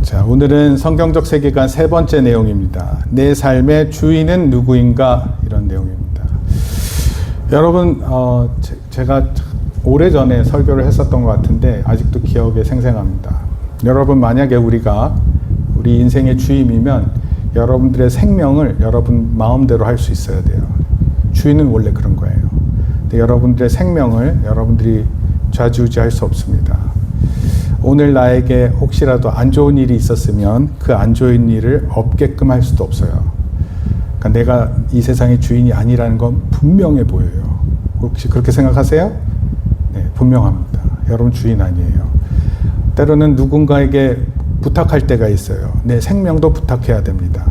자, 오늘은 성경적 세계관 세 번째 내용입니다. 내 삶의 주인은 누구인가? 이런 내용입니다. 여러분, 제가 오래전에 설교를 했었던 것 같은데 아직도 기억에 생생합니다. 여러분, 만약에 우리가 우리 인생의 주임이면 여러분들의 생명을 여러분 마음대로 할 수 있어야 돼요. 주인은 원래 그런 거예요. 근데 여러분들의 생명을 여러분들이 좌지우지할 수 없습니다. 오늘 나에게 혹시라도 안 좋은 일이 있었으면 그 안 좋은 일을 없게끔 할 수도 없어요. 그러니까 내가 이 세상의 주인이 아니라는 건 분명해 보여요. 혹시 그렇게 생각하세요? 네, 분명합니다. 여러분 주인 아니에요. 때로는 누군가에게 부탁할 때가 있어요. 내 생명도 부탁해야 됩니다.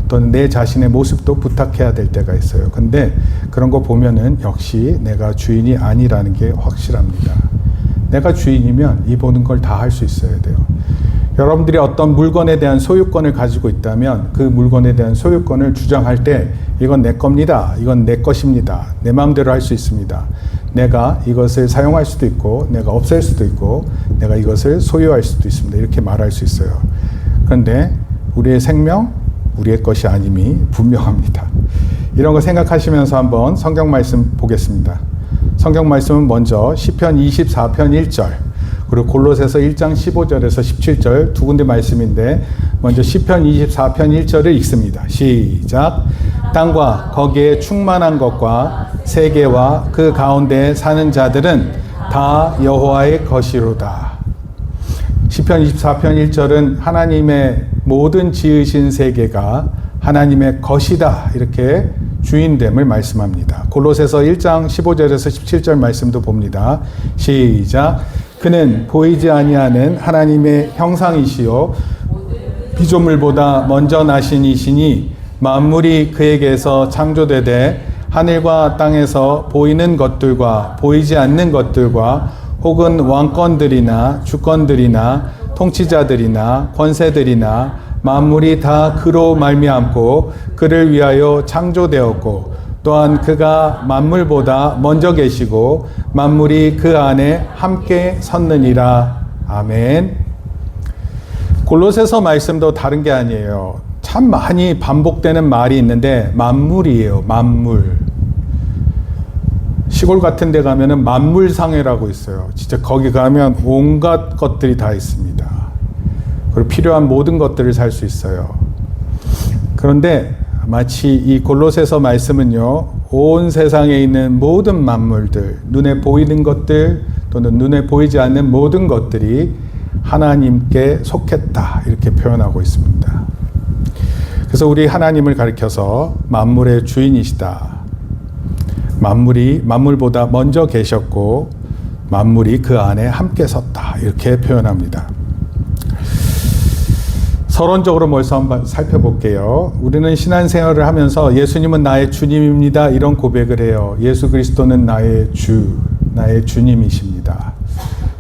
또는 내 자신의 모습도 부탁해야 될 때가 있어요. 근데 그런 거 보면은 역시 내가 주인이 아니라는 게 확실합니다. 내가 주인이면 이 모든 걸 다 할 수 있어야 돼요. 여러분들이 어떤 물건에 대한 소유권을 가지고 있다면 그 물건에 대한 소유권을 주장할 때 이건 내 겁니다. 이건 내 것입니다. 내 마음대로 할 수 있습니다. 내가 이것을 사용할 수도 있고 내가 없앨 수도 있고 내가 이것을 소유할 수도 있습니다. 이렇게 말할 수 있어요. 그런데 우리의 생명, 우리의 것이 아님이 분명합니다. 이런 거 생각하시면서 한번 성경 말씀 보겠습니다. 성경 말씀은 먼저 시편 24편 1절 그리고 골로새서 1장 15절에서 17절 두 군데 말씀인데 먼저 시편 24편 1절을 읽습니다. 시작. 땅과 거기에 충만한 것과 세계와 그 가운데 사는 자들은 다 여호와의 것이로다. 시편 24편 1절은 하나님의 모든 지으신 세계가 하나님의 것이다 이렇게 주인됨을 말씀합니다. 골로새서 1장 15절에서 17절 말씀도 봅니다. 시작. 그는 보이지 아니하는 하나님의 형상이시요 피조물보다 먼저 나신 이시니 만물이 그에게서 창조되되 하늘과 땅에서 보이는 것들과 보이지 않는 것들과 혹은 왕권들이나 주권들이나 통치자들이나 권세들이나 만물이 다 그로 말미암고 그를 위하여 창조되었고 또한 그가 만물보다 먼저 계시고 만물이 그 안에 함께 섰느니라. 아멘. 골로새서 말씀도 다른 게 아니에요. 참 많이 반복되는 말이 있는데 만물이에요. 만물. 시골 같은 데 가면은 만물상회라고 있어요. 진짜 거기 가면 온갖 것들이 다 있습니다. 그리고 필요한 모든 것들을 살 수 있어요. 그런데 마치 이 골로새서 말씀은요, 온 세상에 있는 모든 만물들, 눈에 보이는 것들 또는 눈에 보이지 않는 모든 것들이 하나님께 속했다 이렇게 표현하고 있습니다. 그래서 우리 하나님을 가리켜서 만물의 주인이시다. 만물이 만물보다 먼저 계셨고 만물이 그 안에 함께 섰다 이렇게 표현합니다. 서론적으로 먼저 한번 살펴볼게요. 우리는 신앙생활을 하면서 예수님은 나의 주님입니다 이런 고백을 해요. 예수 그리스도는 나의 주, 나의 주님이십니다.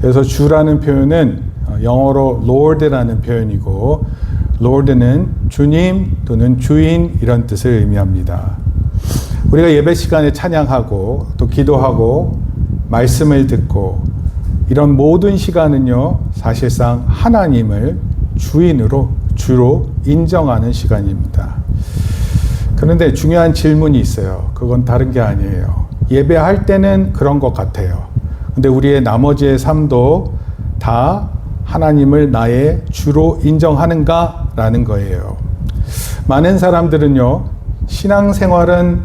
그래서 주라는 표현은 영어로 Lord라는 표현이고 Lord는 주님 또는 주인 이런 뜻을 의미합니다. 우리가 예배 시간에 찬양하고 또 기도하고 말씀을 듣고 이런 모든 시간은요 사실상 하나님을 주로 인정하는 시간입니다. 그런데 중요한 질문이 있어요. 그건 다른 게 아니에요. 예배할 때는 그런 것 같아요. 근데 우리의 나머지의 삶도 다 하나님을 나의 주로 인정하는가라는 거예요. 많은 사람들은요, 신앙생활은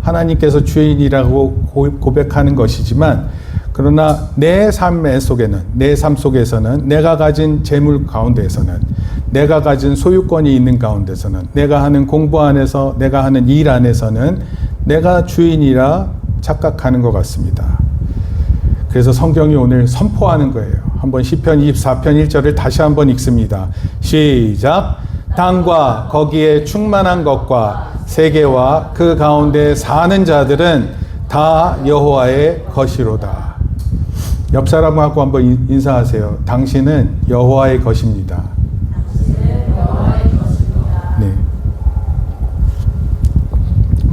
하나님께서 주인이라고 고백하는 것이지만 그러나 내 삶 속에서는 내가 가진 재물 가운데에서는 내가 가진 소유권이 있는 가운데서는 내가 하는 공부 안에서 내가 하는 일 안에서는 내가 주인이라 착각하는 것 같습니다. 그래서 성경이 오늘 선포하는 거예요. 한번 시편 24편 1절을 다시 한번 읽습니다. 시작. 땅과 거기에 충만한 것과 세계와 그 가운데 사는 자들은 다 여호와의 것이로다. 옆 사람하고 한번 인사하세요. 당신은 여호와의 것입니다. 네.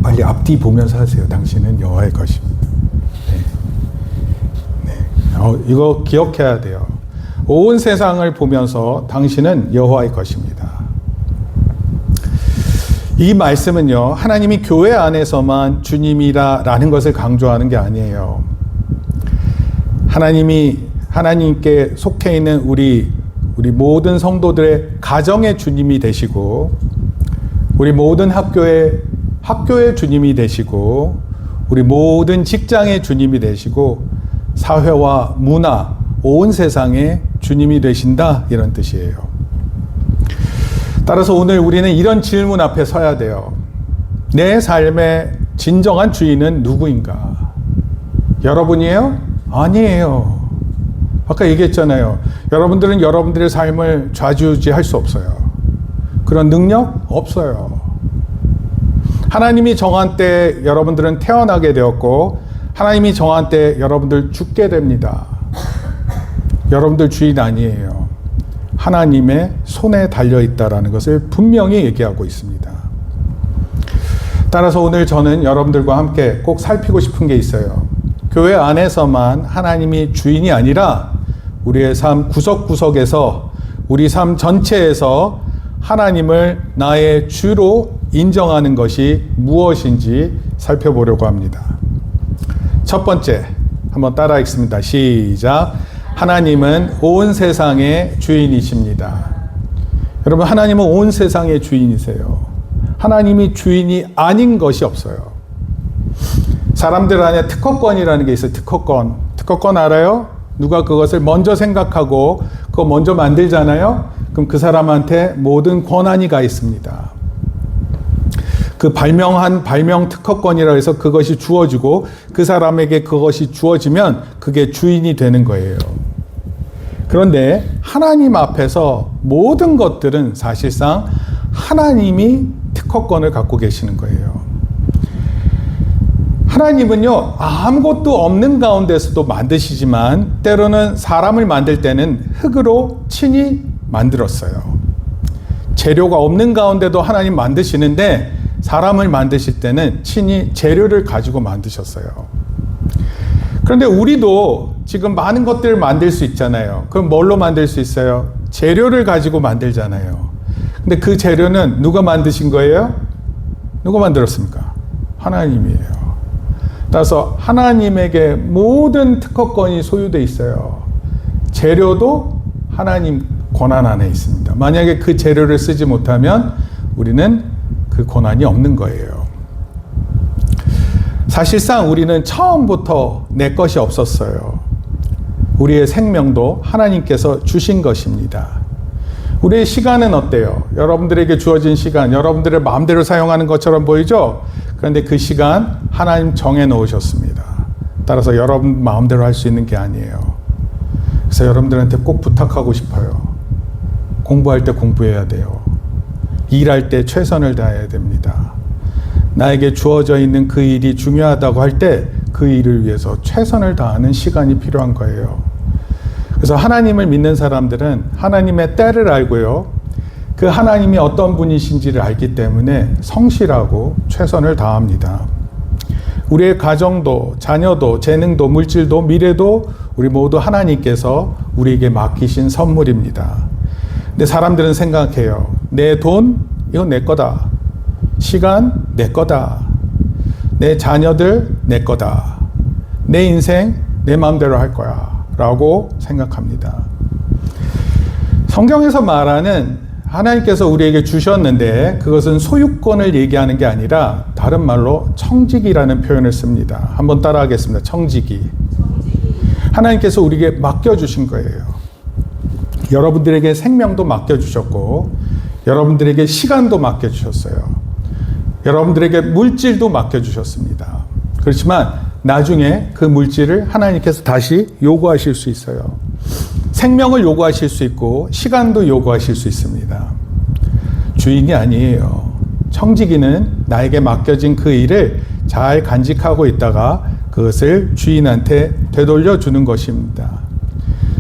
빨리 앞뒤 보면서 하세요. 당신은 여호와의 것입니다. 네. 네. 이거 기억해야 돼요. 온 세상을 보면서 당신은 여호와의 것입니다. 이 말씀은요, 하나님이 교회 안에서만 주님이라는 것을 강조하는 게 아니에요. 하나님께 속해 있는 우리 모든 성도들의 가정의 주님이 되시고, 우리 모든 학교의 주님이 되시고, 우리 모든 직장의 주님이 되시고, 사회와 문화, 온 세상의 주님이 되신다, 이런 뜻이에요. 따라서 오늘 우리는 이런 질문 앞에 서야 돼요. 내 삶의 진정한 주인은 누구인가? 여러분이에요? 아니에요. 아까 얘기했잖아요. 여러분들은 여러분들의 삶을 좌지우지할 수 없어요. 그런 능력 없어요. 하나님이 정한 때 여러분들은 태어나게 되었고, 하나님이 정한 때 여러분들 죽게 됩니다. 여러분들 주인 아니에요. 하나님의 손에 달려있다라는 것을 분명히 얘기하고 있습니다. 따라서 오늘 저는 여러분들과 함께 꼭 살피고 싶은 게 있어요. 교회 안에서만 하나님이 주인이 아니라 우리의 삶 구석구석에서, 우리 삶 전체에서 하나님을 나의 주로 인정하는 것이 무엇인지 살펴보려고 합니다. 첫 번째, 한번 따라 읽습니다. 시작. 하나님은 온 세상의 주인이십니다. 여러분, 하나님은 온 세상의 주인이세요. 하나님이 주인이 아닌 것이 없어요. 사람들 안에 특허권이라는 게 있어요. 특허권 알아요? 누가 그것을 먼저 생각하고 그거 먼저 만들잖아요. 그럼 그 사람한테 모든 권한이 가 있습니다. 그 발명 특허권이라 해서 그것이 주어지고, 그 사람에게 그것이 주어지면 그게 주인이 되는 거예요. 그런데 하나님 앞에서 모든 것들은 사실상 하나님이 특허권을 갖고 계시는 거예요. 하나님은요, 아무것도 없는 가운데서도 만드시지만 때로는 사람을 만들 때는 흙으로 친히 만들었어요. 재료가 없는 가운데도 하나님 만드시는데, 사람을 만드실 때는 친히 재료를 가지고 만드셨어요. 그런데 우리도 지금 많은 것들을 만들 수 있잖아요. 그럼 뭘로 만들 수 있어요? 재료를 가지고 만들잖아요. 근데 그 재료는 누가 만드신 거예요? 누가 만들었습니까? 하나님이에요. 따라서 하나님에게 모든 특허권이 소유되어 있어요. 재료도 하나님 권한 안에 있습니다. 만약에 그 재료를 쓰지 못하면 우리는 그 권한이 없는 거예요. 사실상 우리는 처음부터 내 것이 없었어요. 우리의 생명도 하나님께서 주신 것입니다. 우리의 시간은 어때요? 여러분들에게 주어진 시간, 여러분들의 마음대로 사용하는 것처럼 보이죠? 그런데 그 시간 하나님 정해 놓으셨습니다. 따라서 여러분 마음대로 할 수 있는 게 아니에요. 그래서 여러분들한테 꼭 부탁하고 싶어요. 공부할 때 공부해야 돼요. 일할 때 최선을 다해야 됩니다. 나에게 주어져 있는 그 일이 중요하다고 할 때 그 일을 위해서 최선을 다하는 시간이 필요한 거예요. 그래서 하나님을 믿는 사람들은 하나님의 때를 알고요, 그 하나님이 어떤 분이신지를 알기 때문에 성실하고 최선을 다합니다. 우리의 가정도, 자녀도, 재능도, 물질도, 미래도 우리 모두 하나님께서 우리에게 맡기신 선물입니다. 근데 사람들은 생각해요. 내 돈, 이건 내 거다. 시간, 내 거다. 내 자녀들, 내 거다. 내 인생, 내 마음대로 할 거야. 라고 생각합니다. 성경에서 말하는 하나님께서 우리에게 주셨는데 그것은 소유권을 얘기하는 게 아니라 다른 말로 청지기라는 표현을 씁니다. 한번 따라하겠습니다. 청지기. 하나님께서 우리에게 맡겨주신 거예요. 여러분들에게 생명도 맡겨주셨고, 여러분들에게 시간도 맡겨주셨어요. 여러분들에게 물질도 맡겨주셨습니다. 그렇지만 나중에 그 물질을 하나님께서 다시 요구하실 수 있어요. 생명을 요구하실 수 있고 시간도 요구하실 수 있습니다. 주인이 아니에요. 청지기는 나에게 맡겨진 그 일을 잘 간직하고 있다가 그것을 주인한테 되돌려 주는 것입니다.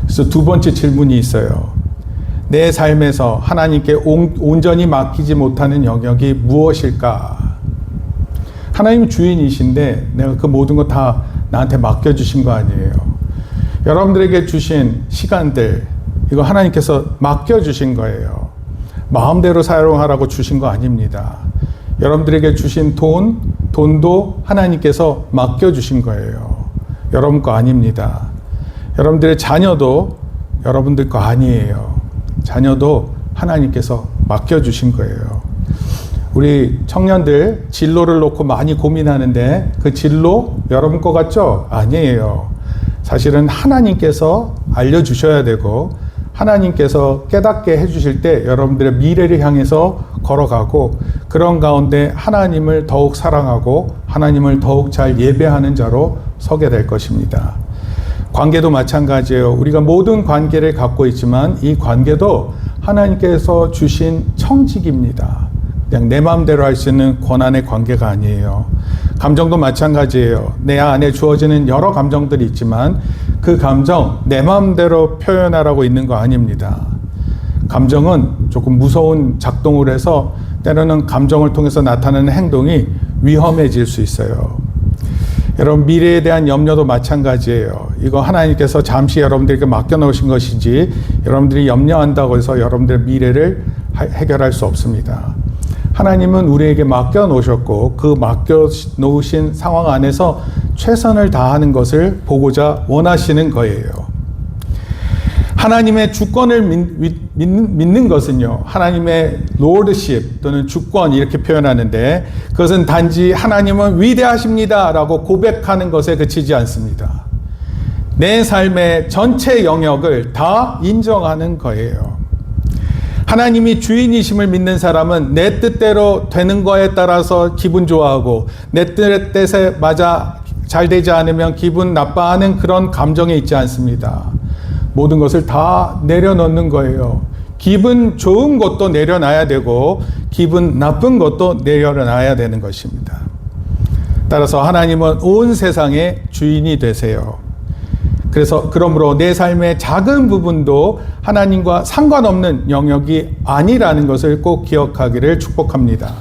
그래서 두 번째 질문이 있어요. 내 삶에서 하나님께 온전히 맡기지 못하는 영역이 무엇일까? 하나님 주인이신데 내가 그 모든 거 다 나한테 맡겨주신 거 아니에요. 여러분들에게 주신 시간들, 이거 하나님께서 맡겨주신 거예요. 마음대로 사용하라고 주신 거 아닙니다. 여러분들에게 주신 돈도 하나님께서 맡겨주신 거예요. 여러분 거 아닙니다. 여러분들의 자녀도 여러분들 거 아니에요. 자녀도 하나님께서 맡겨주신 거예요. 우리 청년들 진로를 놓고 많이 고민하는데 그 진로 여러분 거 같죠? 아니에요. 사실은 하나님께서 알려주셔야 되고 하나님께서 깨닫게 해주실 때 여러분들의 미래를 향해서 걸어가고 그런 가운데 하나님을 더욱 사랑하고 하나님을 더욱 잘 예배하는 자로 서게 될 것입니다. 관계도 마찬가지예요. 우리가 모든 관계를 갖고 있지만 이 관계도 하나님께서 주신 청직입니다. 그냥 내 마음대로 할 수 있는 권한의 관계가 아니에요. 감정도 마찬가지예요. 내 안에 주어지는 여러 감정들이 있지만 그 감정 내 마음대로 표현하라고 있는 거 아닙니다. 감정은 조금 무서운 작동을 해서 때로는 감정을 통해서 나타나는 행동이 위험해질 수 있어요. 여러분 미래에 대한 염려도 마찬가지예요. 이거 하나님께서 잠시 여러분들에게 맡겨놓으신 것이지 여러분들이 염려한다고 해서 여러분들의 미래를 해결할 수 없습니다. 하나님은 우리에게 맡겨놓으셨고 그 맡겨놓으신 상황 안에서 최선을 다하는 것을 보고자 원하시는 거예요. 하나님의 주권을 믿는 것은요. 하나님의 lordship 또는 주권 이렇게 표현하는데 그것은 단지 하나님은 위대하십니다 라고 고백하는 것에 그치지 않습니다. 내 삶의 전체 영역을 다 인정하는 거예요. 하나님이 주인이심을 믿는 사람은 내 뜻대로 되는 거에 따라서 기분 좋아하고 내 뜻에 맞아 잘 되지 않으면 기분 나빠하는 그런 감정에 있지 않습니다. 모든 것을 다 내려놓는 거예요. 기분 좋은 것도 내려놔야 되고 기분 나쁜 것도 내려놔야 되는 것입니다. 따라서 하나님은 온 세상의 주인이 되세요. 그래서 그러므로 내 삶의 작은 부분도 하나님과 상관없는 영역이 아니라는 것을 꼭 기억하기를 축복합니다.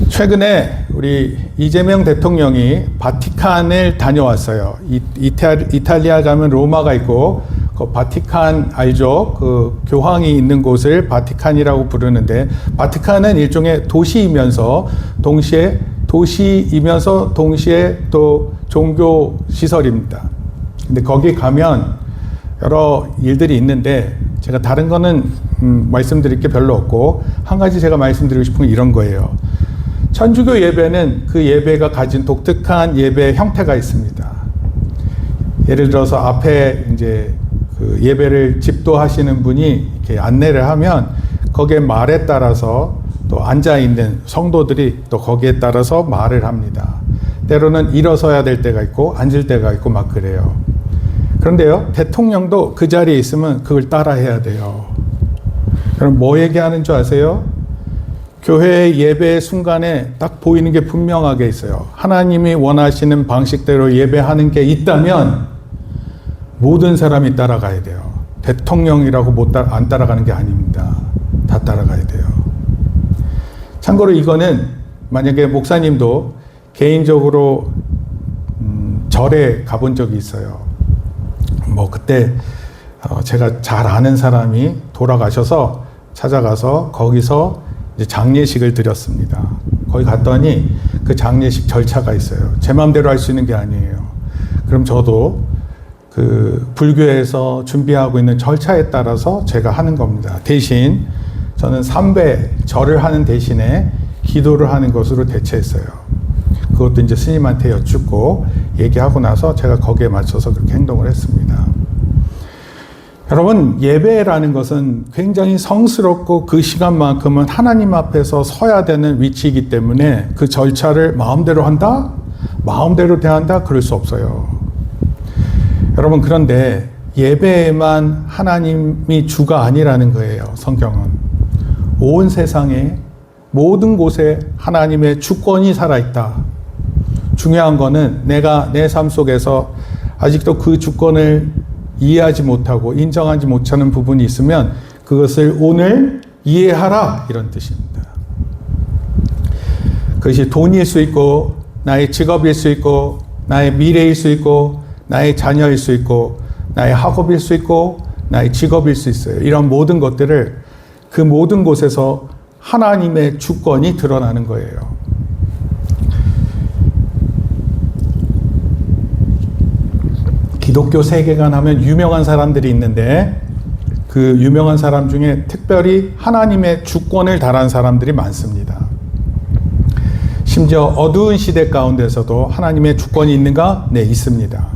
최근에 우리 이재명 대통령이 바티칸을 다녀왔어요. 이탈리아 가면 로마가 있고 그 바티칸 알죠? 그 교황이 있는 곳을 바티칸이라고 부르는데 바티칸은 일종의 도시이면서 동시에 또 종교 시설입니다. 근데 거기 가면 여러 일들이 있는데 제가 다른 거는 말씀드릴 게 별로 없고 한 가지 제가 말씀드리고 싶은 건 이런 거예요. 천주교 예배는 그 예배가 가진 독특한 예배 형태가 있습니다. 예를 들어서 앞에 이제 그 예배를 집도하시는 분이 이렇게 안내를 하면 거기에 말에 따라서 또 앉아 있는 성도들이 또 거기에 따라서 말을 합니다. 때로는 일어서야 될 때가 있고 앉을 때가 있고 막 그래요. 그런데요, 대통령도 그 자리에 있으면 그걸 따라 해야 돼요. 여러분, 뭐 얘기하는 줄 아세요? 교회 예배 순간에 딱 보이는 게 분명하게 있어요. 하나님이 원하시는 방식대로 예배하는 게 있다면 모든 사람이 따라가야 돼요. 대통령이라고 안 따라가는 게 아닙니다. 다 따라가야 돼요. 참고로 이거는 만약에 목사님도 개인적으로 절에 가본 적이 있어요. 뭐 그때 제가 잘 아는 사람이 돌아가셔서 찾아가서 거기서 이제 장례식을 드렸습니다. 거기 갔더니 그 장례식 절차가 있어요. 제 마음대로 할 수 있는 게 아니에요. 그럼 저도 그 불교에서 준비하고 있는 절차에 따라서 제가 하는 겁니다. 대신 저는 3배 절을 하는 대신에 기도를 하는 것으로 대체했어요. 그것도 이제 스님한테 여쭙고 얘기하고 나서 제가 거기에 맞춰서 그렇게 행동을 했습니다. 여러분, 예배라는 것은 굉장히 성스럽고 그 시간만큼은 하나님 앞에서 서야 되는 위치이기 때문에 그 절차를 마음대로 한다? 마음대로 대한다? 그럴 수 없어요. 여러분, 그런데 예배에만 하나님이 주가 아니라는 거예요. 성경은. 온 세상에 모든 곳에 하나님의 주권이 살아있다. 중요한 거는 내가 내 삶 속에서 아직도 그 주권을 이해하지 못하고 인정하지 못하는 부분이 있으면 그것을 오늘 이해하라, 이런 뜻입니다. 그것이 돈일 수 있고 나의 직업일 수 있고 나의 미래일 수 있고 나의 자녀일 수 있고 나의 학업일 수 있고 나의 직업일 수 있어요. 이런 모든 것들을 그 모든 곳에서 하나님의 주권이 드러나는 거예요. 기독교 세계관 하면 유명한 사람들이 있는데 그 유명한 사람 중에 특별히 하나님의 주권을 달한 사람들이 많습니다. 심지어 어두운 시대 가운데서도 하나님의 주권이 있는가? 네, 있습니다.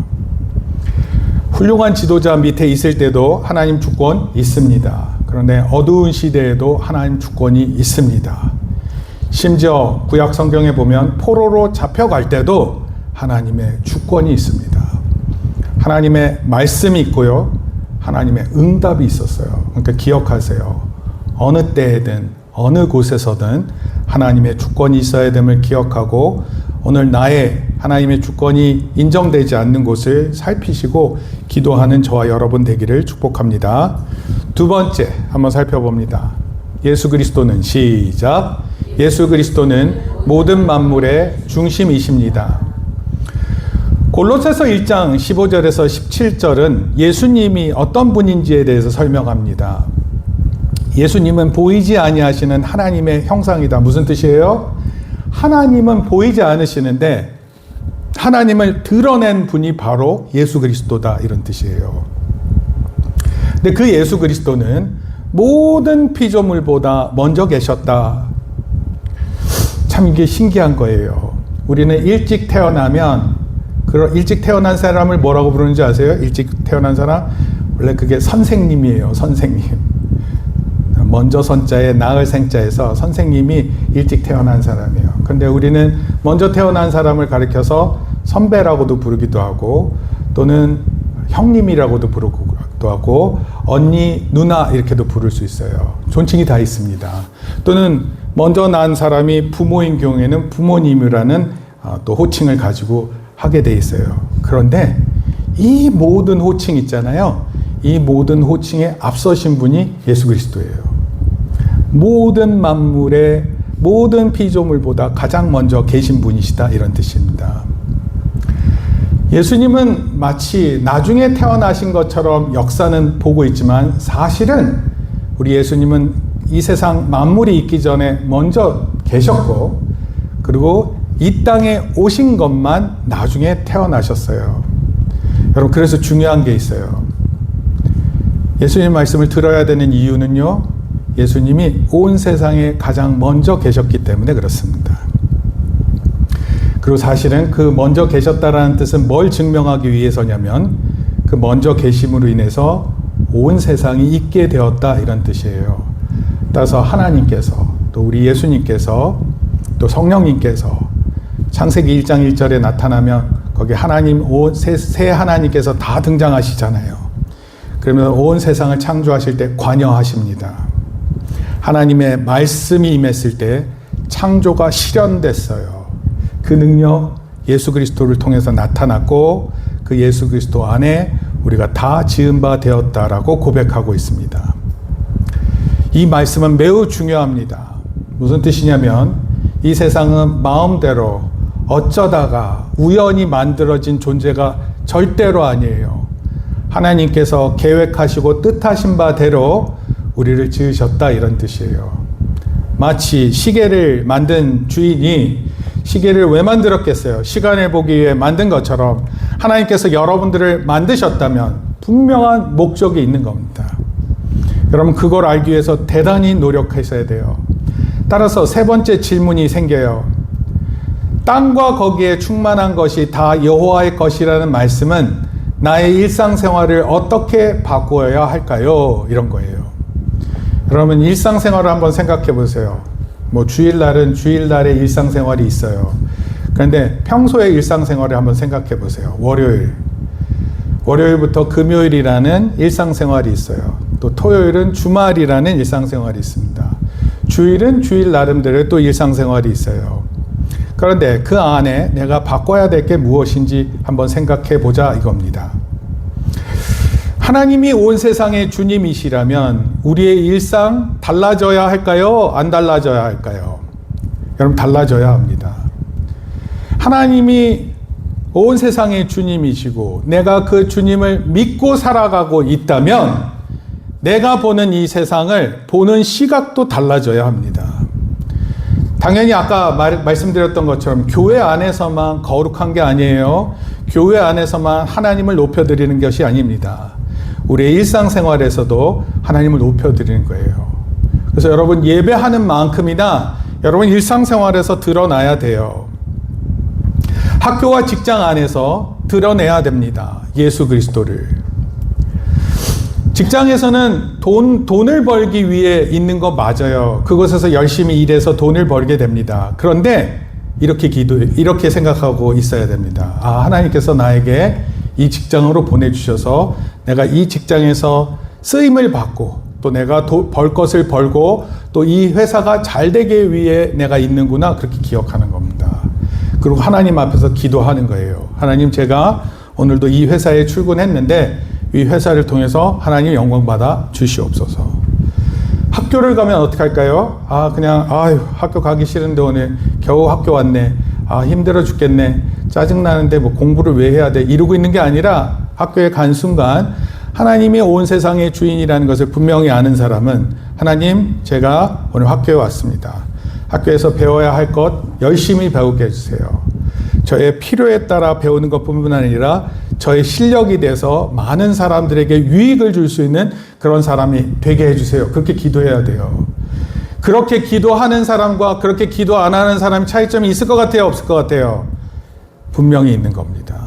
훌륭한 지도자 밑에 있을 때도 하나님 주권 있습니다. 그런데 어두운 시대에도 하나님 주권이 있습니다. 심지어 구약 성경에 보면 포로로 잡혀갈 때도 하나님의 주권이 있습니다. 하나님의 말씀이 있고요. 하나님의 응답이 있었어요. 그러니까 기억하세요. 어느 때에든 어느 곳에서든 하나님의 주권이 있어야 됨을 기억하고 오늘 나의 하나님의 주권이 인정되지 않는 곳을 살피시고 기도하는 저와 여러분 되기를 축복합니다. 두 번째 한번 살펴봅니다. 예수 그리스도는 시작. 예수 그리스도는 모든 만물의 중심이십니다. 골로새서 1장 15절에서 17절은 예수님이 어떤 분인지에 대해서 설명합니다. 예수님은 보이지 아니하시는 하나님의 형상이다. 무슨 뜻이에요? 하나님은 보이지 않으시는데 하나님을 드러낸 분이 바로 예수 그리스도다. 이런 뜻이에요. 근데 그 예수 그리스도는 모든 피조물보다 먼저 계셨다. 참 이게 신기한 거예요. 우리는 일찍 태어나면 일찍 태어난 사람을 뭐라고 부르는지 아세요? 일찍 태어난 사람? 원래 그게 선생님이에요. 선생님. 먼저 선자에 나을 생자에서 선생님이 일찍 태어난 사람이에요. 근데 우리는 먼저 태어난 사람을 가리켜서 선배라고도 부르기도 하고 또는 형님이라고도 부르기도 하고 언니, 누나 이렇게도 부를 수 있어요. 존칭이 다 있습니다. 또는 먼저 난 사람이 부모인 경우에는 부모님이라는 또 호칭을 가지고 하게 돼 있어요. 그런데 이 모든 호칭 있잖아요. 이 모든 호칭에 앞서신 분이 예수 그리스도예요. 모든 만물의 모든 피조물보다 가장 먼저 계신 분이시다. 이런 뜻입니다. 예수님은 마치 나중에 태어나신 것처럼 역사는 보고 있지만 사실은 우리 예수님은 이 세상 만물이 있기 전에 먼저 계셨고 그리고 이 땅에 오신 것만 나중에 태어나셨어요. 여러분 그래서 중요한 게 있어요. 예수님 말씀을 들어야 되는 이유는요. 예수님이 온 세상에 가장 먼저 계셨기 때문에 그렇습니다. 그리고 사실은 그 먼저 계셨다라는 뜻은 뭘 증명하기 위해서냐면 그 먼저 계심으로 인해서 온 세상이 있게 되었다 이런 뜻이에요. 따라서 하나님께서 또 우리 예수님께서 또 성령님께서 창세기 1장 1절에 나타나면 거기 하나님 새 하나님께서 다 등장하시잖아요. 그러면 온 세상을 창조하실 때 관여하십니다. 하나님의 말씀이 임했을 때 창조가 실현됐어요. 그 능력 예수 그리스도를 통해서 나타났고 그 예수 그리스도 안에 우리가 다 지은 바 되었다라고 고백하고 있습니다. 이 말씀은 매우 중요합니다. 무슨 뜻이냐면 이 세상은 마음대로 어쩌다가 우연히 만들어진 존재가 절대로 아니에요. 하나님께서 계획하시고 뜻하신 바대로 우리를 지으셨다 이런 뜻이에요. 마치 시계를 만든 주인이 시계를 왜 만들었겠어요? 시간을 보기 위해 만든 것처럼 하나님께서 여러분들을 만드셨다면 분명한 목적이 있는 겁니다. 여러분 그걸 알기 위해서 대단히 노력하셔야 돼요. 따라서 세 번째 질문이 생겨요. 땅과 거기에 충만한 것이 다 여호와의 것이라는 말씀은 나의 일상생활을 어떻게 바꾸어야 할까요? 이런 거예요. 여러분 일상생활을 한번 생각해 보세요. 뭐 주일날은 주일날의 일상생활이 있어요. 그런데 평소의 일상생활을 한번 생각해 보세요. 월요일부터 금요일이라는 일상생활이 있어요. 또 토요일은 주말이라는 일상생활이 있습니다. 주일은 주일 나름대로 또 일상생활이 있어요. 그런데 그 안에 내가 바꿔야 될 게 무엇인지 한번 생각해 보자 이겁니다. 하나님이 온 세상의 주님이시라면 우리의 일상 달라져야 할까요? 안 달라져야 할까요? 여러분 달라져야 합니다. 하나님이 온 세상의 주님이시고 내가 그 주님을 믿고 살아가고 있다면 내가 보는 이 세상을 보는 시각도 달라져야 합니다. 당연히 아까 말씀드렸던 것처럼 교회 안에서만 거룩한 게 아니에요. 교회 안에서만 하나님을 높여드리는 것이 아닙니다. 우리의 일상생활에서도 하나님을 높여드리는 거예요. 그래서 여러분 예배하는 만큼이나 여러분 일상생활에서 드러나야 돼요. 학교와 직장 안에서 드러내야 됩니다. 예수 그리스도를. 직장에서는 돈을 벌기 위해 있는 거 맞아요. 그곳에서 열심히 일해서 돈을 벌게 됩니다. 그런데 이렇게 생각하고 있어야 됩니다. 하나님께서 나에게 이 직장으로 보내주셔서 내가 이 직장에서 쓰임을 받고 또 내가 벌 것을 벌고 또 이 회사가 잘 되기 위해 내가 있는구나, 그렇게 기억하는 겁니다. 그리고 하나님 앞에서 기도하는 거예요. 하나님, 제가 오늘도 이 회사에 출근했는데 이 회사를 통해서 하나님 영광 받아 주시옵소서. 학교를 가면 어떻게 할까요? 학교 가기 싫은데 오늘 겨우 학교 왔네. 힘들어 죽겠네. 짜증나는데 뭐 공부를 왜 해야 돼? 이러고 있는 게 아니라 학교에 간 순간 하나님이 온 세상의 주인이라는 것을 분명히 아는 사람은, 하나님, 제가 오늘 학교에 왔습니다. 학교에서 배워야 할 것 열심히 배우게 해주세요. 저의 필요에 따라 배우는 것뿐만 아니라 저의 실력이 돼서 많은 사람들에게 유익을 줄 수 있는 그런 사람이 되게 해주세요. 그렇게 기도해야 돼요. 그렇게 기도하는 사람과 그렇게 기도 안 하는 사람의 차이점이 있을 것 같아요? 없을 것 같아요? 분명히 있는 겁니다.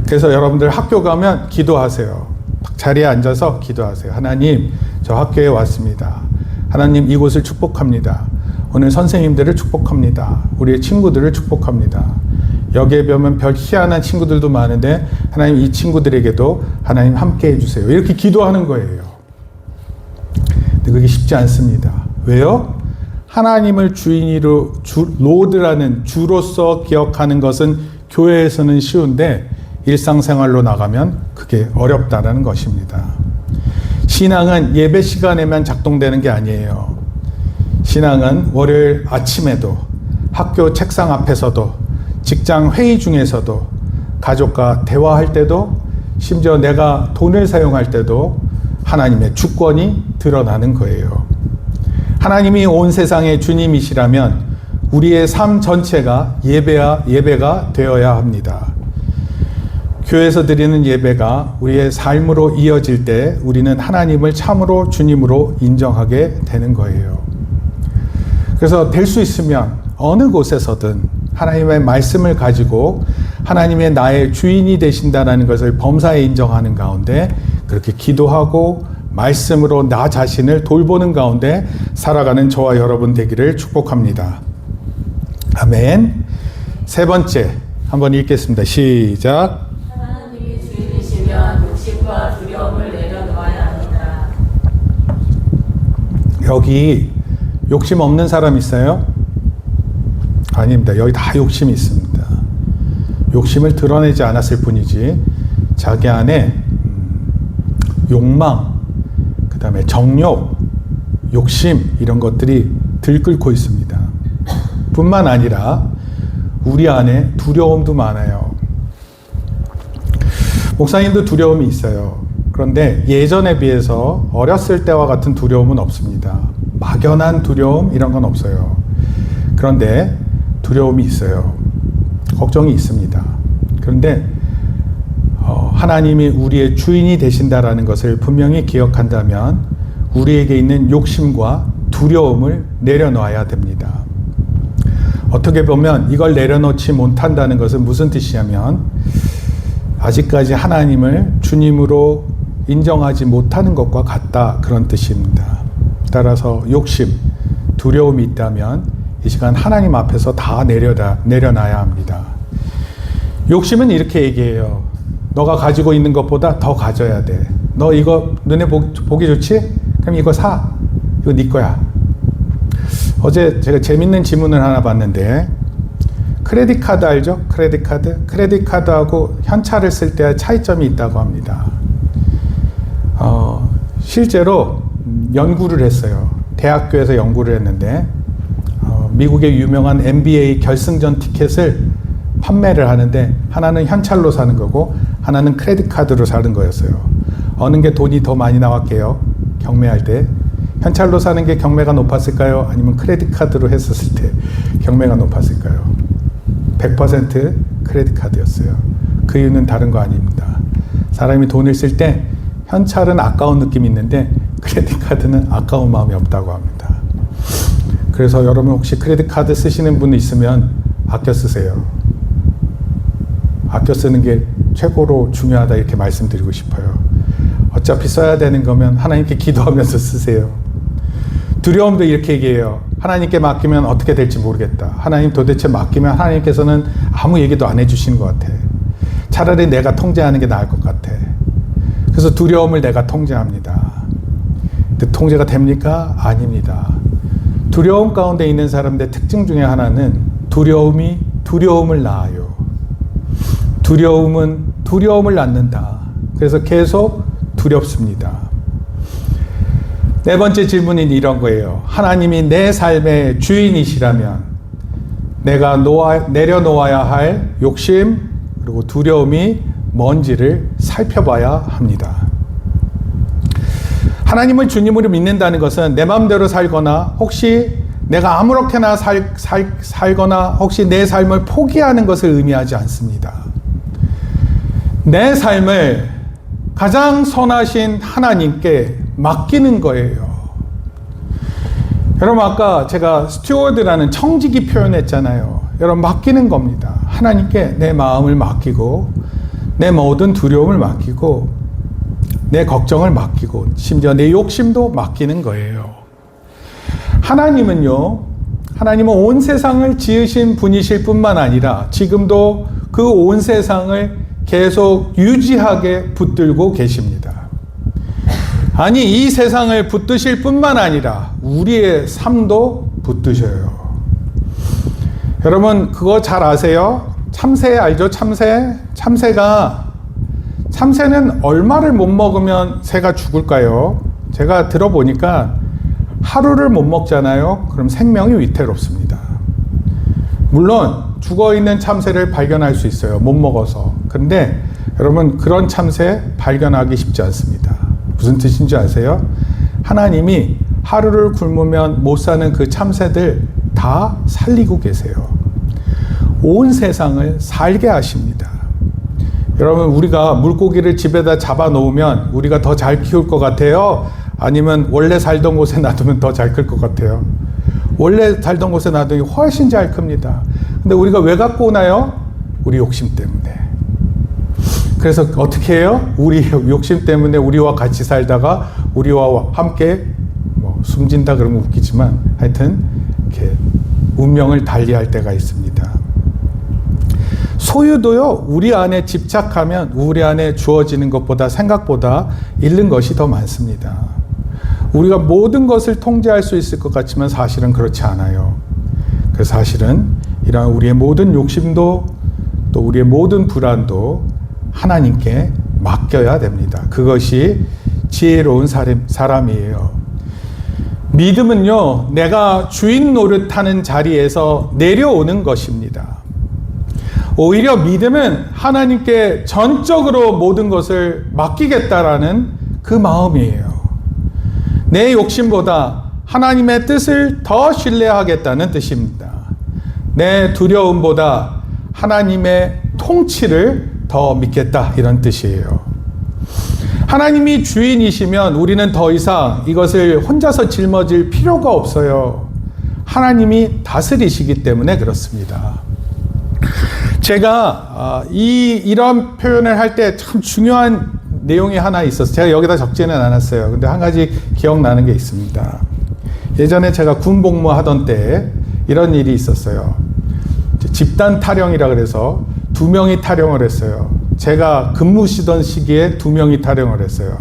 그래서 여러분들 학교 가면 기도하세요. 자리에 앉아서 기도하세요. 하나님, 저 학교에 왔습니다. 하나님, 이곳을 축복합니다. 오늘 선생님들을 축복합니다. 우리의 친구들을 축복합니다. 여기에 보면 별 희한한 친구들도 많은데 하나님, 이 친구들에게도 하나님 함께 해주세요. 이렇게 기도하는 거예요. 근데 그게 쉽지 않습니다. 왜요? 하나님을 로드라는 주로서 기억하는 것은 교회에서는 쉬운데 일상생활로 나가면 그게 어렵다는 것입니다. 신앙은 예배 시간에만 작동되는 게 아니에요. 신앙은 월요일 아침에도, 학교 책상 앞에서도, 직장 회의 중에서도, 가족과 대화할 때도, 심지어 내가 돈을 사용할 때도 하나님의 주권이 드러나는 거예요. 하나님이 온 세상의 주님이시라면 우리의 삶 전체가 예배가 되어야 합니다. 교회에서 드리는 예배가 우리의 삶으로 이어질 때 우리는 하나님을 참으로 주님으로 인정하게 되는 거예요. 그래서 될 수 있으면 어느 곳에서든 하나님의 말씀을 가지고 하나님의 나의 주인이 되신다는 것을 범사에 인정하는 가운데 그렇게 기도하고 말씀으로 나 자신을 돌보는 가운데 살아가는 저와 여러분 되기를 축복합니다. 아멘. 세 번째 한번 읽겠습니다. 시작. 하나님이 주인이시면 욕심과 두려움을 내려놓아야 합니다. 여기 욕심 없는 사람 있어요? 아닙니다. 여기 다 욕심이 있습니다. 욕심을 드러내지 않았을 뿐이지 자기 안에 욕망, 그 다음에 정욕, 욕심 이런 것들이 들끓고 있습니다. 뿐만 아니라 우리 안에 두려움도 많아요. 목사님도 두려움이 있어요. 그런데 예전에 비해서 어렸을 때와 같은 두려움은 없습니다. 막연한 두려움 이런 건 없어요. 그런데 두려움이 있어요. 걱정이 있습니다. 그런데 하나님이 우리의 주인이 되신다라는 것을 분명히 기억한다면 우리에게 있는 욕심과 두려움을 내려놔야 됩니다. 어떻게 보면 이걸 내려놓지 못한다는 것은 무슨 뜻이냐면 아직까지 하나님을 주님으로 인정하지 못하는 것과 같다, 그런 뜻입니다. 따라서 욕심, 두려움이 있다면 이 시간 하나님 앞에서 다 내려놔야 합니다. 욕심은 이렇게 얘기해요. 너가 가지고 있는 것보다 더 가져야 돼. 너 이거 눈에 보기 좋지? 그럼 이거 사. 이거 네 거야. 어제 제가 재밌는 지문을 하나 봤는데 크레딧 카드 알죠? 크레딧 카드? 크레딧 카드하고 현찰을 쓸 때 차이점이 있다고 합니다. 실제로 연구를 했어요. 대학교에서 연구를 했는데 미국의 유명한 NBA 결승전 티켓을 판매를 하는데 하나는 현찰로 사는 거고 하나는 크레딧 카드로 사는 거였어요. 어느 게 돈이 더 많이 나왔게요? 경매할 때 현찰로 사는 게 경매가 높았을까요? 아니면 크레딧 카드로 했었을 때 경매가 높았을까요? 100% 크레딧 카드였어요. 그 이유는 다른 거 아닙니다. 사람이 돈을 쓸 때 현찰은 아까운 느낌이 있는데 크레딧 카드는 아까운 마음이 없다고 합니다. 그래서 여러분 혹시 크레딧 카드 쓰시는 분 있으면 아껴 쓰세요. 아껴 쓰는 게 최고로 중요하다 이렇게 말씀드리고 싶어요. 어차피 써야 되는 거면 하나님께 기도하면서 쓰세요. 두려움도 이렇게 얘기해요. 하나님께 맡기면 어떻게 될지 모르겠다. 하나님 도대체 맡기면 하나님께서는 아무 얘기도 안 해주시는 것 같아. 차라리 내가 통제하는 게 나을 것 같아. 그래서 두려움을 내가 통제합니다. 근데 통제가 됩니까? 아닙니다. 두려움 가운데 있는 사람들의 특징 중에 하나는 두려움이 두려움을 낳아요. 두려움은 두려움을 낳는다. 그래서 계속 두렵습니다. 네 번째 질문은 이런 거예요. 하나님이 내 삶의 주인이시라면 내가 내려놓아야 할 욕심 그리고 두려움이 뭔지를 살펴봐야 합니다. 하나님을 주님으로 믿는다는 것은 내 마음대로 살거나 혹시 내가 아무렇게나 살거나 혹시 내 삶을 포기하는 것을 의미하지 않습니다. 내 삶을 가장 선하신 하나님께 맡기는 거예요. 여러분 아까 제가 스튜어드라는 청지기 표현했잖아요. 여러분 맡기는 겁니다. 하나님께 내 마음을 맡기고 내 모든 두려움을 맡기고 내 걱정을 맡기고 심지어 내 욕심도 맡기는 거예요. 하나님은 온 세상을 지으신 분이실 뿐만 아니라 지금도 그 온 세상을 계속 유지하게 붙들고 계십니다. 아니 이 세상을 붙드실 뿐만 아니라 우리의 삶도 붙드셔요. 여러분 그거 잘 아세요? 참새 알죠? 참새는 얼마를 못 먹으면 새가 죽을까요? 제가 들어보니까 하루를 못 먹잖아요. 그럼 생명이 위태롭습니다. 물론 죽어있는 참새를 발견할 수 있어요. 못 먹어서. 그런데 여러분 그런 참새 발견하기 쉽지 않습니다. 무슨 뜻인지 아세요? 하나님이 하루를 굶으면 못 사는 그 참새들 다 살리고 계세요. 온 세상을 살게 하십니다. 여러분 우리가 물고기를 집에다 잡아 놓으면 우리가 더 잘 키울 것 같아요? 아니면 원래 살던 곳에 놔두면 더 잘 클 것 같아요? 원래 살던 곳에 놔두니 훨씬 잘 큽니다. 근데 우리가 왜 갖고 오나요? 우리 욕심 때문에. 그래서 어떻게 해요? 우리 욕심 때문에 우리와 같이 살다가 우리와 함께 숨진다 그러면 웃기지만 하여튼 이렇게 운명을 달리할 때가 있습니다. 소유도요, 우리 안에 집착하면 우리 안에 주어지는 것보다 생각보다 잃는 것이 더 많습니다. 우리가 모든 것을 통제할 수 있을 것 같지만 사실은 그렇지 않아요. 그래서 사실은 이러한 우리의 모든 욕심도 또 우리의 모든 불안도 하나님께 맡겨야 됩니다. 그것이 지혜로운 사람이에요. 믿음은요, 내가 주인 노릇하는 자리에서 내려오는 것입니다. 오히려 믿음은 하나님께 전적으로 모든 것을 맡기겠다라는 그 마음이에요. 내 욕심보다 하나님의 뜻을 더 신뢰하겠다는 뜻입니다. 내 두려움보다 하나님의 통치를 더 믿겠다 이런 뜻이에요. 하나님이 주인이시면 우리는 더 이상 이것을 혼자서 짊어질 필요가 없어요. 하나님이 다스리시기 때문에 그렇습니다. 제가 이런 표현을 할 때 참 중요한 내용이 하나 있었어요. 제가 여기다 적지는 않았어요. 근데 한 가지 기억나는 게 있습니다. 예전에 제가 군 복무하던 때 이런 일이 있었어요. 집단 탈영이라 그래서 2명이 탈영을 했어요. 제가 근무시던 시기에 2명이 탈영을 했어요.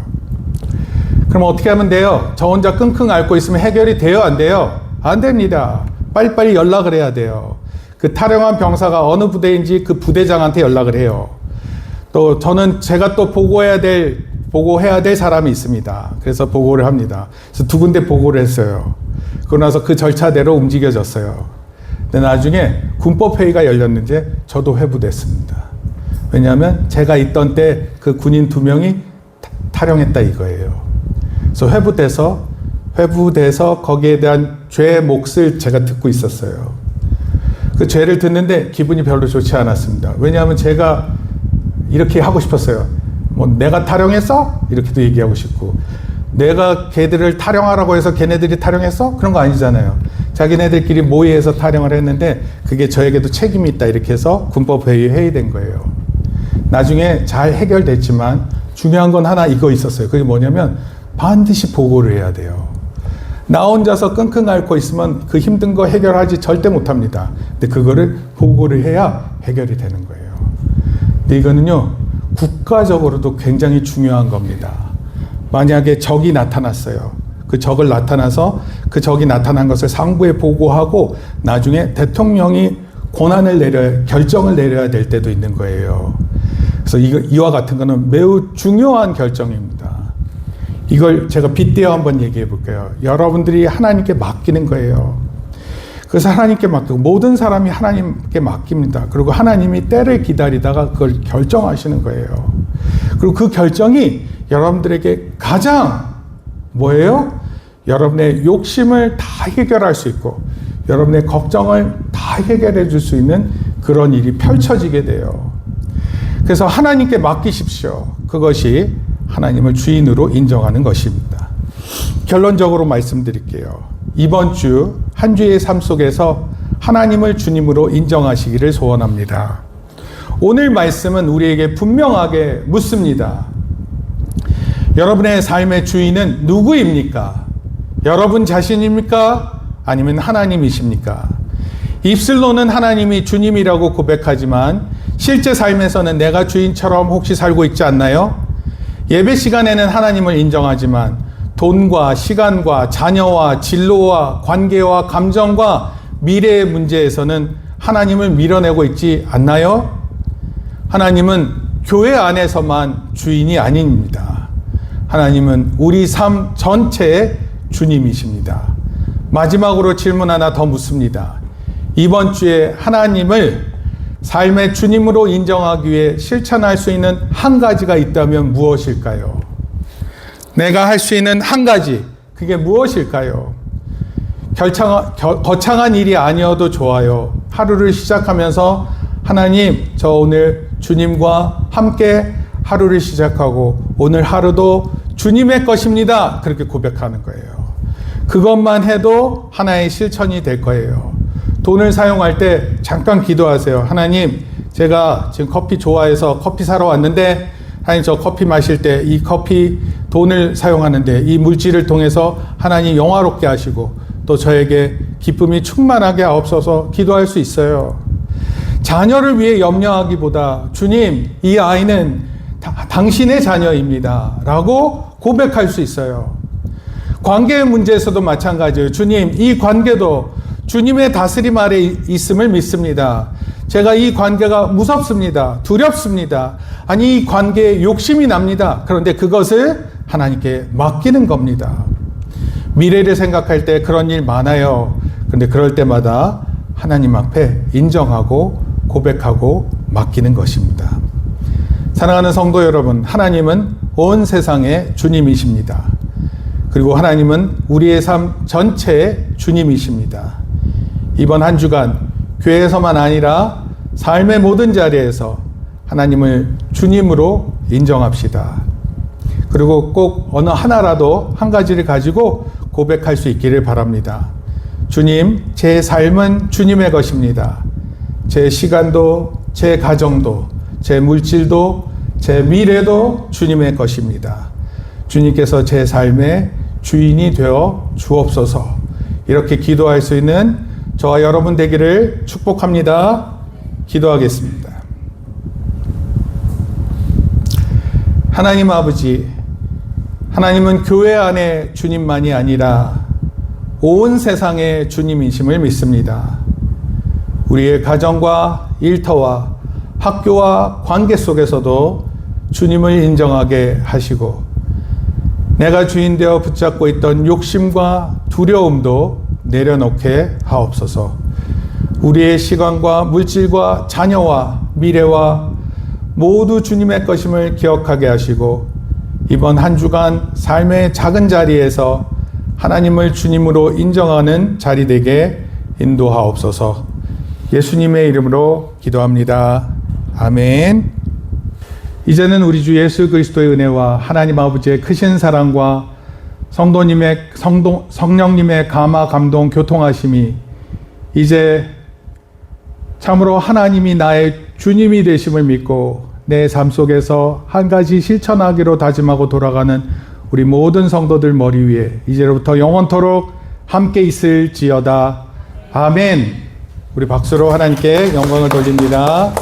그럼 어떻게 하면 돼요? 저 혼자 끙끙 앓고 있으면 해결이 돼요? 안 돼요? 안 됩니다. 빨리빨리 연락을 해야 돼요. 그 탈영한 병사가 어느 부대인지 그 부대장한테 연락을 해요. 또 저는 제가 또 보고해야 될 사람이 있습니다. 그래서 보고를 합니다. 그래서 2군데 보고를 했어요. 그러고 나서 그 절차대로 움직여졌어요. 근데 나중에 군법회의가 열렸는데 저도 회부됐습니다. 왜냐하면 제가 있던 때 그 군인 2명이 탈영했다 이거예요. 그래서 회부돼서 거기에 대한 죄의 몫을 제가 듣고 있었어요. 그 죄를 듣는데 기분이 별로 좋지 않았습니다. 왜냐하면 제가 이렇게 하고 싶었어요. 뭐 내가 타령했어? 이렇게도 얘기하고 싶고, 내가 걔들을 타령하라고 해서 걔네들이 타령했어? 그런 거 아니잖아요. 자기네들끼리 모의해서 타령을 했는데 그게 저에게도 책임이 있다 이렇게 해서 군법회의에 회의된 거예요. 나중에 잘 해결됐지만 중요한 건 하나 이거 있었어요. 그게 뭐냐면 반드시 보고를 해야 돼요. 나 혼자서 끙끙 앓고 있으면 그 힘든 거 해결하지 절대 못합니다. 근데 그거를 보고를 해야 해결이 되는 거예요. 근데 이거는요, 국가적으로도 굉장히 중요한 겁니다. 만약에 적이 나타났어요. 그 적을 나타나서 그 적이 나타난 것을 상부에 보고하고 나중에 대통령이 결정을 내려야 될 때도 있는 거예요. 그래서 이와 같은 거는 매우 중요한 결정입니다. 이걸 제가 빗대어 한번 얘기해 볼게요. 여러분들이 하나님께 맡기는 거예요. 그래서 하나님께 맡기고, 모든 사람이 하나님께 맡깁니다. 그리고 하나님이 때를 기다리다가 그걸 결정하시는 거예요. 그리고 그 결정이 여러분들에게 가장 뭐예요? 여러분의 욕심을 다 해결할 수 있고 여러분의 걱정을 다 해결해 줄 수 있는 그런 일이 펼쳐지게 돼요. 그래서 하나님께 맡기십시오. 그것이 하나님을 주인으로 인정하는 것입니다. 결론적으로 말씀드릴게요. 이번 주 한 주의 삶 속에서 하나님을 주님으로 인정하시기를 소원합니다. 오늘 말씀은 우리에게 분명하게 묻습니다. 여러분의 삶의 주인은 누구입니까? 여러분 자신입니까? 아니면 하나님이십니까? 입술로는 하나님이 주님이라고 고백하지만 실제 삶에서는 내가 주인처럼 혹시 살고 있지 않나요? 예배 시간에는 하나님을 인정하지만 돈과 시간과 자녀와 진로와 관계와 감정과 미래의 문제에서는 하나님을 밀어내고 있지 않나요? 하나님은 교회 안에서만 주인이 아닙니다. 하나님은 우리 삶 전체의 주님이십니다. 마지막으로 질문 하나 더 묻습니다. 이번 주에 하나님을 삶의 주님으로 인정하기 위해 실천할 수 있는 한 가지가 있다면 무엇일까요? 내가 할 수 있는 한 가지, 그게 무엇일까요? 거창한 일이 아니어도 좋아요. 하루를 시작하면서 하나님, 저 오늘 주님과 함께 하루를 시작하고 오늘 하루도 주님의 것입니다. 그렇게 고백하는 거예요. 그것만 해도 하나의 실천이 될 거예요. 돈을 사용할 때 잠깐 기도하세요. 하나님, 제가 지금 커피 좋아해서 커피 사러 왔는데 하나님, 저 커피 마실 때 이 커피 돈을 사용하는데 이 물질을 통해서 하나님 영화롭게 하시고 또 저에게 기쁨이 충만하게 하옵소서 기도할 수 있어요. 자녀를 위해 염려하기보다 주님, 이 아이는 당신의 자녀입니다 라고 고백할 수 있어요. 관계의 문제에서도 마찬가지예요. 주님, 이 관계도 주님의 다스림 아래 있음을 믿습니다. 제가 이 관계가 무섭습니다. 두렵습니다. 아니, 이 관계에 욕심이 납니다. 그런데 그것을 하나님께 맡기는 겁니다. 미래를 생각할 때 그런 일 많아요. 그런데 그럴 때마다 하나님 앞에 인정하고 고백하고 맡기는 것입니다. 사랑하는 성도 여러분, 하나님은 온 세상의 주님이십니다. 그리고 하나님은 우리의 삶 전체의 주님이십니다. 이번 한 주간 교회에서만 아니라 삶의 모든 자리에서 하나님을 주님으로 인정합시다. 그리고 꼭 어느 하나라도 한 가지를 가지고 고백할 수 있기를 바랍니다. 주님, 제 삶은 주님의 것입니다. 제 시간도, 제 가정도, 제 물질도, 제 미래도 주님의 것입니다. 주님께서 제 삶의 주인이 되어 주옵소서. 이렇게 기도할 수 있는 저와 여러분 되기를 축복합니다. 기도하겠습니다. 하나님 아버지, 하나님은 교회 안에 주님만이 아니라 온 세상의 주님이심을 믿습니다. 우리의 가정과 일터와 학교와 관계 속에서도 주님을 인정하게 하시고 내가 주인 되어 붙잡고 있던 욕심과 두려움도 내려놓게 하옵소서. 우리의 시간과 물질과 자녀와 미래와 모두 주님의 것임을 기억하게 하시고 이번 한 주간 삶의 작은 자리에서 하나님을 주님으로 인정하는 자리 되게 인도하옵소서. 예수님의 이름으로 기도합니다. 아멘. 이제는 우리 주 예수 그리스도의 은혜와 하나님 아버지의 크신 사랑과 성령님의 감화 감동 교통하심이 이제 참으로 하나님이 나의 주님이 되심을 믿고 내 삶 속에서 한 가지 실천하기로 다짐하고 돌아가는 우리 모든 성도들 머리 위에 이제로부터 영원토록 함께 있을지어다. 아멘. 우리 박수로 하나님께 영광을 돌립니다.